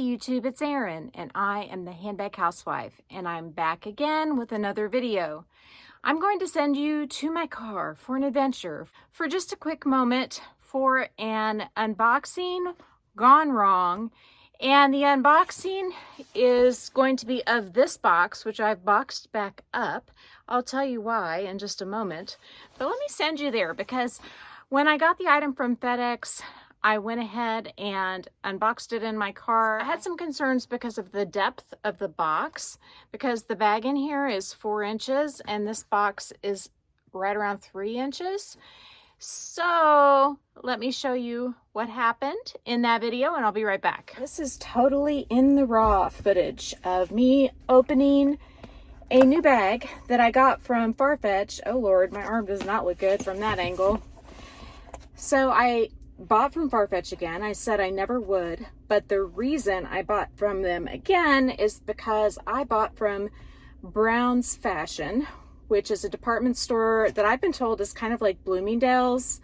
YouTube, it's Erin, and I am the Handbag Housewife, and I'm back again with another video. I'm going to send you to my car for an adventure for just a quick moment for an unboxing gone wrong. And the unboxing is going to be of this box, which I've boxed back up. I'll tell you why in just a moment. But let me send you there because when I got the item from FedEx, I went ahead and unboxed it in my car. I had some concerns because of the depth of the box, because the bag in here is 4 inches and this box is right around 3 inches. So let me show you what happened in that video and I'll be right back. This is totally in the raw footage of me opening a new bag that I got from Farfetch. Oh Lord, my arm does not look good from that angle. So I bought from Farfetch again. I said I never would, but the reason I bought from them again is because I bought from Brown's Fashion, which is a department store that I've been told is kind of like Bloomingdale's,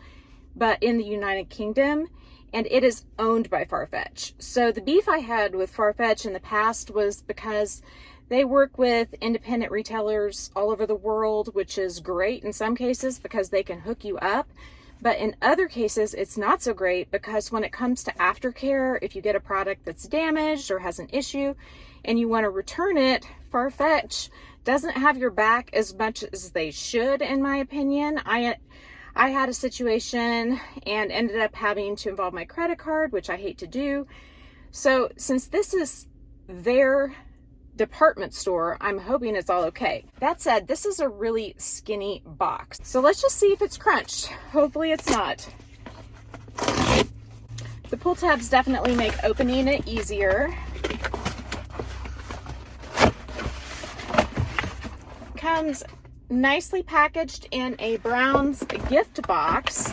but in the United Kingdom, and it is owned by Farfetch. So the beef I had with Farfetch in the past was because they work with independent retailers all over the world, which is great in some cases because they can hook you up. But in other cases, it's not so great because when it comes to aftercare, if you get a product that's damaged or has an issue and you want to return it, Farfetch doesn't have your back as much as they should, in my opinion. I had a situation and ended up having to involve my credit card, which I hate to do. So since this is their department store, I'm hoping it's all okay. That said, this is a really skinny box. So let's just see if it's crunched. Hopefully it's not. The pull tabs definitely make opening it easier. Comes nicely packaged in a Brown's gift box.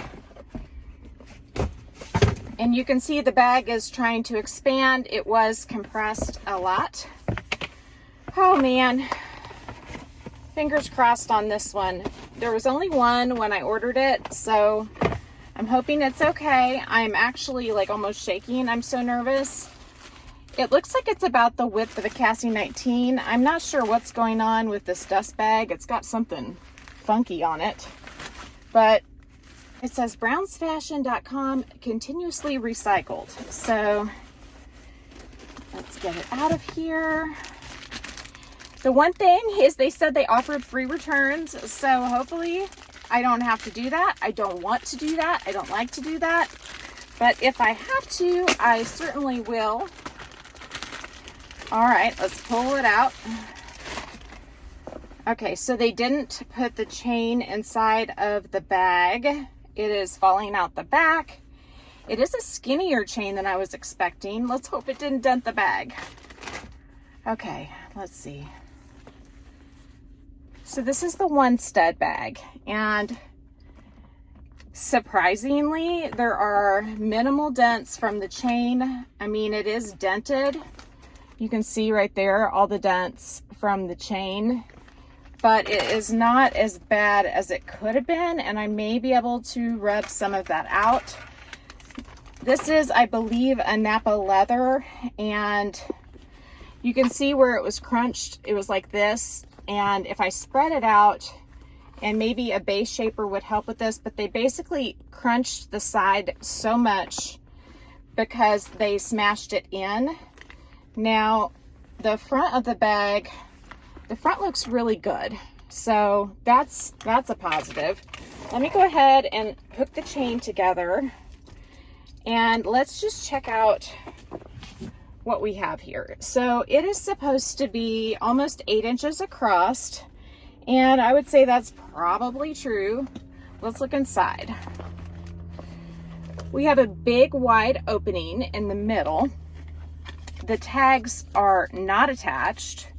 And you can see the bag is trying to expand. It was compressed a lot. Oh man, fingers crossed on this one. There was only one when I ordered it, so I'm hoping it's okay. I'm actually like almost shaking. I'm so nervous. It looks like it's about the width of a Cassie 19. I'm not sure what's going on with this dust bag. It's got something funky on it, but it says brownsfashion.com continuously recycled. So let's get it out of here. The one thing is they said they offered free returns, so hopefully I don't have to do that. I don't want to do that. I don't like to do that. But if I have to, I certainly will. All right, let's pull it out. Okay, so they didn't put the chain inside of the bag. It is falling out the back. It is a skinnier chain than I was expecting. Let's hope it didn't dent the bag. Okay, let's see. So this is the one stud bag, and surprisingly, there are minimal dents from the chain. I mean, it is dented. You can see right there all the dents from the chain, but it is not as bad as it could have been, and I may be able to rub some of that out. This is, I believe, a Napa leather, and you can see where it was crunched. It was like this. And if I spread it out, and maybe a base shaper would help with this, but they basically crunched the side so much because they smashed it in. Now, the front of the bag, the front looks really good. So that's a positive. Let me go ahead and hook the chain together. And let's just check out what we have here. So it is supposed to be almost 8 inches across, and I would say that's probably true. Let's look inside. We have a big wide opening in the middle. The tags are not attached.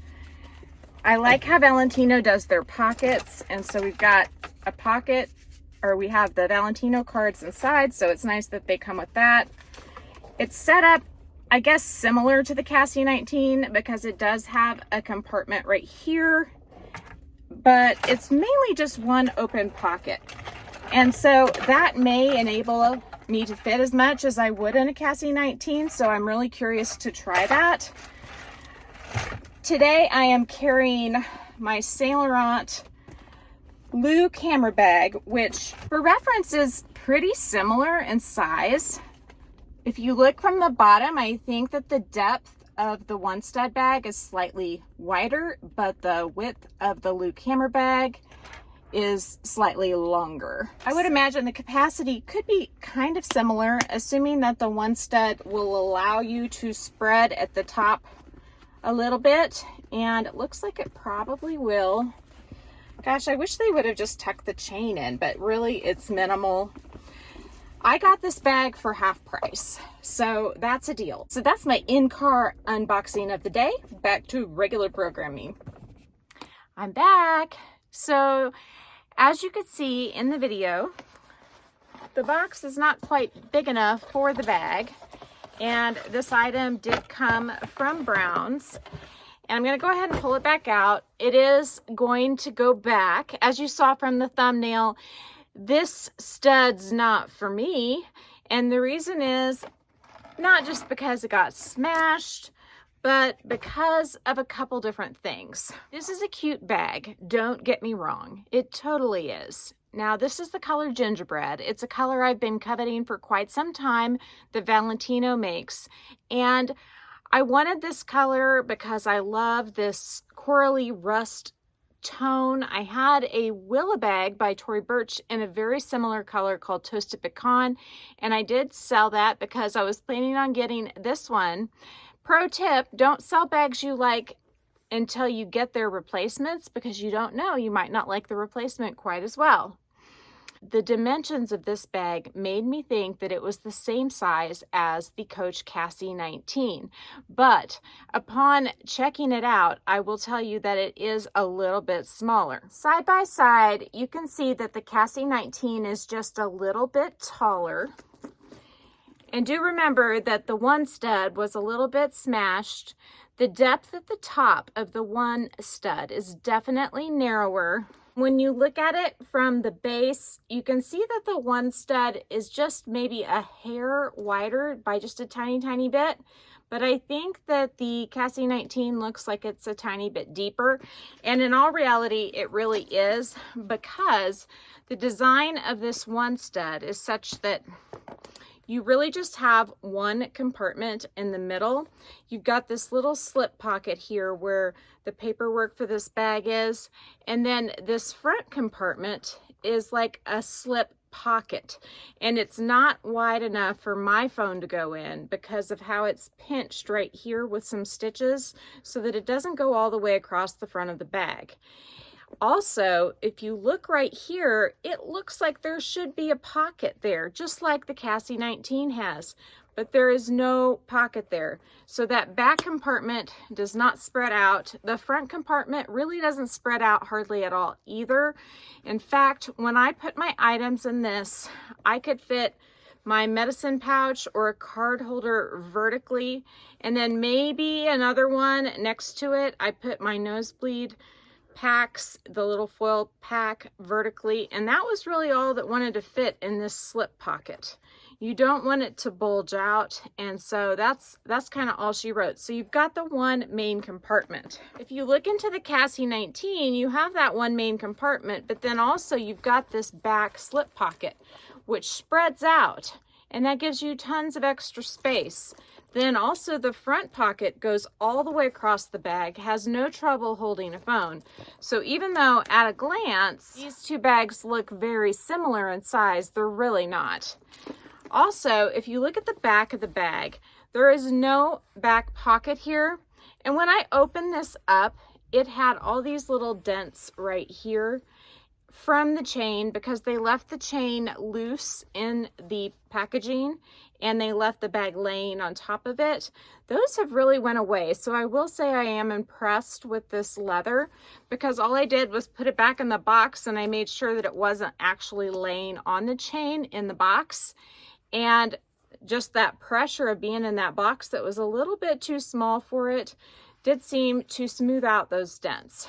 I like how Valentino does their pockets, and so we've got a pocket, or we have the Valentino cards inside, so it's nice that they come with that. It's set up, I guess, similar to the Cassie 19 because it does have a compartment right here, but it's mainly just one open pocket. And so that may enable me to fit as much as I would in a Cassie 19, so I'm really curious to try that. Today I am carrying my Saint Laurent Lou camera bag, which for reference is pretty similar in size. If you look from the bottom, I think that the depth of the one stud bag is slightly wider, but the width of the Lou camera bag is slightly longer. I would imagine the capacity could be kind of similar, assuming that the one stud will allow you to spread at the top a little bit, and it looks like it probably will. Gosh, I wish they would have just tucked the chain in, but really it's minimal. I got this bag for half price, so that's a deal. So that's my in-car unboxing of the day. Back to regular programming. I'm back. So as you could see in the video, the box is not quite big enough for the bag. And this item did come from Brown's. And I'm going to go ahead and pull it back out. It is going to go back. As you saw from the thumbnail, this stud's not for me. And the reason is not just because it got smashed, but because of a couple different things. This is a cute bag. Don't get me wrong. It totally is. Now, this is the color gingerbread. It's a color I've been coveting for quite some time that Valentino makes. And I wanted this color because I love this corally rust tone. I had a Willa bag by Tory Burch in a very similar color called Toasted Pecan. And I did sell that because I was planning on getting this one. Pro tip, don't sell bags you like until you get their replacements, because you don't know, you might not like the replacement quite as well. The dimensions of this bag made me think that it was the same size as the Coach Cassie 19. But upon checking it out, I will tell you that it is a little bit smaller. Side by side, you can see that the Cassie 19 is just a little bit taller. And do remember that the one stud was a little bit smashed. The depth at the top of the one stud is definitely narrower. When you look at it from the base, you can see that the one stud is just maybe a hair wider by just a tiny, tiny bit. But I think that the Cassie 19 looks like it's a tiny bit deeper. And in all reality, it really is, because the design of this one stud is such that you really just have one compartment in the middle. You've got this little slip pocket here where the paperwork for this bag is. And then this front compartment is like a slip pocket. And it's not wide enough for my phone to go in because of how it's pinched right here with some stitches so that it doesn't go all the way across the front of the bag. Also, if you look right here, it looks like there should be a pocket there, just like the Cassie 19 has, but there is no pocket there. So that back compartment does not spread out. The front compartment really doesn't spread out hardly at all either. In fact, when I put my items in this, I could fit my medicine pouch or a card holder vertically, and then maybe another one next to it. I put my nosebleed packs, the little foil pack, vertically, and that was really all that wanted to fit in this slip pocket. You don't want it to bulge out, and so that's kind of all she wrote. So you've got the one main compartment. If you look into the Cassie 19, you have that one main compartment, but then also you've got this back slip pocket, which spreads out, and that gives you tons of extra space. Then also the front pocket goes all the way across the bag, has no trouble holding a phone. So even though at a glance, these two bags look very similar in size, they're really not. Also, if you look at the back of the bag, there is no back pocket here. And when I opened this up, it had all these little dents right here from the chain because they left the chain loose in the packaging and they left the bag laying on top of it. Those have really went away. So I will say I am impressed with this leather because all I did was put it back in the box and I made sure that it wasn't actually laying on the chain in the box. And just that pressure of being in that box that was a little bit too small for it did seem to smooth out those dents.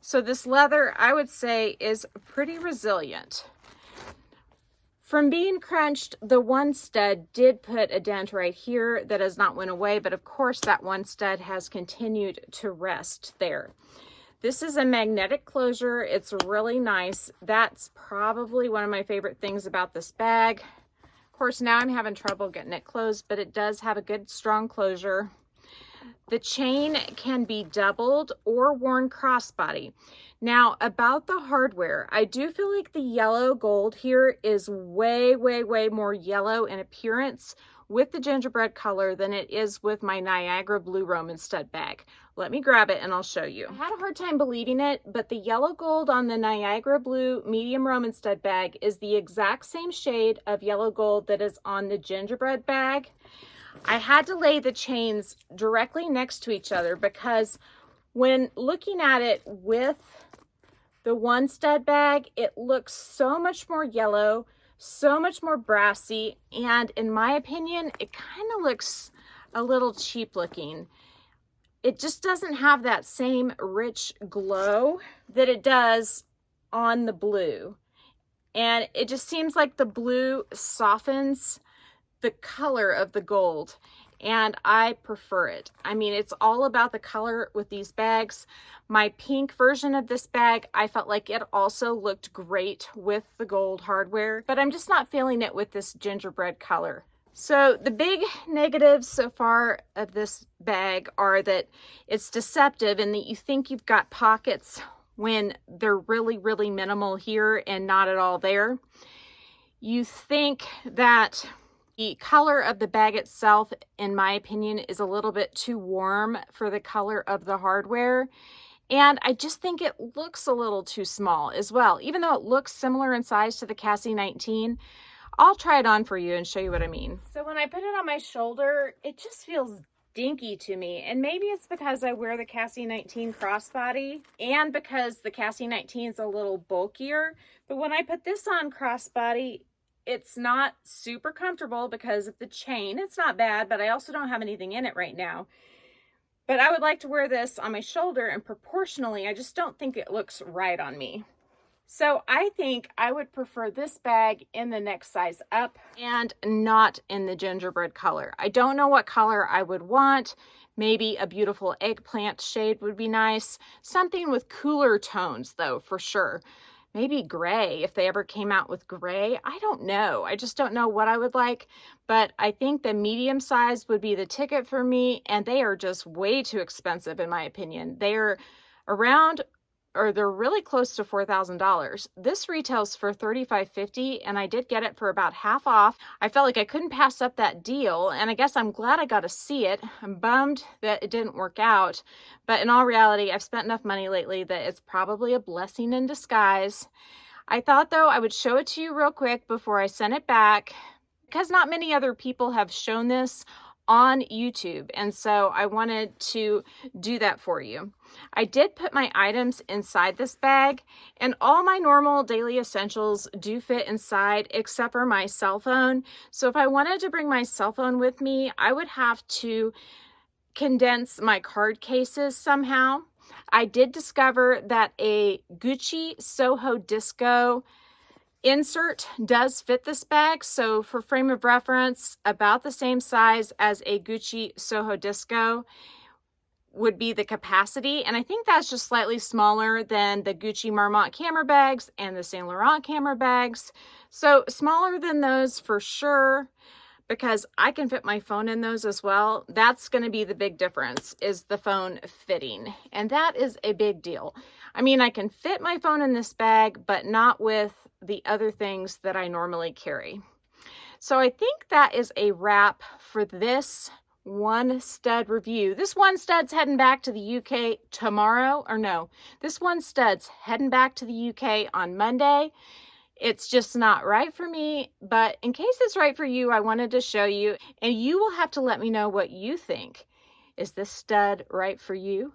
So this leather, I would say, is pretty resilient. From being crunched, the one stud did put a dent right here that has not went away, but of course that one stud has continued to rest there. This is a magnetic closure. It's really nice. That's probably one of my favorite things about this bag. Of course, now I'm having trouble getting it closed, but it does have a good strong closure. The chain can be doubled or worn crossbody. Now, about the hardware, I do feel like the yellow gold here is way more yellow in appearance with the gingerbread color than it is with my Niagara Blue Roman stud bag. Let me grab it and I'll show you. I had a hard time believing it, but the yellow gold on the Niagara Blue medium Roman stud bag is the exact same shade of yellow gold that is on the gingerbread bag. I had to lay the chains directly next to each other because when looking at it with the one stud bag, it looks so much more yellow, so much more brassy, and in my opinion, it kind of looks a little cheap looking. It just doesn't have that same rich glow that it does on the blue. And it just seems like the blue softens the color of the gold, and I prefer it. I mean, it's all about the color with these bags. My pink version of this bag, I felt like it also looked great with the gold hardware, but I'm just not feeling it with this gingerbread color. So the big negatives so far of this bag are that it's deceptive and that you think you've got pockets when they're really minimal here and not at all there. You think that the color of the bag itself, in my opinion, is a little bit too warm for the color of the hardware. And I just think it looks a little too small as well. Even though it looks similar in size to the Cassie 19, I'll try it on for you and show you what I mean. So when I put it on my shoulder, it just feels dinky to me. And maybe it's because I wear the Cassie 19 crossbody and because the Cassie 19 is a little bulkier. But when I put this on crossbody, it's not super comfortable because of the chain. It's not bad, but I also don't have anything in it right now. But I would like to wear this on my shoulder, and proportionally, I just don't think it looks right on me. So I think I would prefer this bag in the next size up and not in the gingerbread color. I don't know what color I would want. Maybe a beautiful eggplant shade would be nice. Something with cooler tones though, for sure. Maybe gray, if they ever came out with gray. I don't know. I just don't know what I would like. But I think the medium size would be the ticket for me. And they are just way too expensive, in my opinion. They're around, or they're really close to $4,000. This retails for $35.50, and I did get it for about half off. I felt like I couldn't pass up that deal, and I guess I'm glad I got to see it. I'm bummed that it didn't work out, but in all reality, I've spent enough money lately that it's probably a blessing in disguise. I thought, though, I would show it to you real quick before I send it back, because not many other people have shown this on YouTube, and so I wanted to do that for you. I did put my items inside this bag, and all my normal daily essentials do fit inside except for my cell phone. So if I wanted to bring my cell phone with me, I would have to condense my card cases somehow. I did discover that a Gucci Soho Disco insert does fit this bag, so for frame of reference, about the same size as a Gucci Soho Disco would be the capacity, and I think that's just slightly smaller than the Gucci Marmont camera bags and the Saint Laurent camera bags, so smaller than those for sure, because I can fit my phone in those as well. That's going to be the big difference, is the phone fitting, and that is a big deal. I mean, I can fit my phone in this bag, but not with the other things that I normally carry. So I think that is a wrap for this one stud review. This one stud's heading back to the UK tomorrow, or no, this one stud's heading back to the UK on Monday. It's just not right for me, but in case it's right for you, I wanted to show you, and you will have to let me know what you think. Is this stud right for you?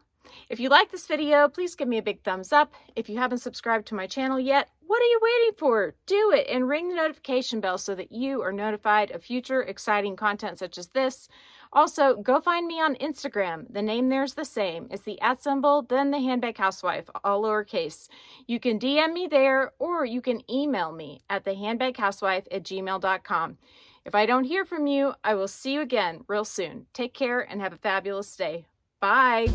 If you like this video, please give me a big thumbs up. If you haven't subscribed to my channel yet, what are you waiting for? Do it and ring the notification bell so that you are notified of future exciting content such as this. Also, go find me on Instagram. The name there is the same. It's the @ then the Handbag Housewife, all lowercase. You can DM me there, or you can email me at thehandbaghousewife@gmail.com. If I don't hear from you, I will see you again real soon. Take care and have a fabulous day. Bye.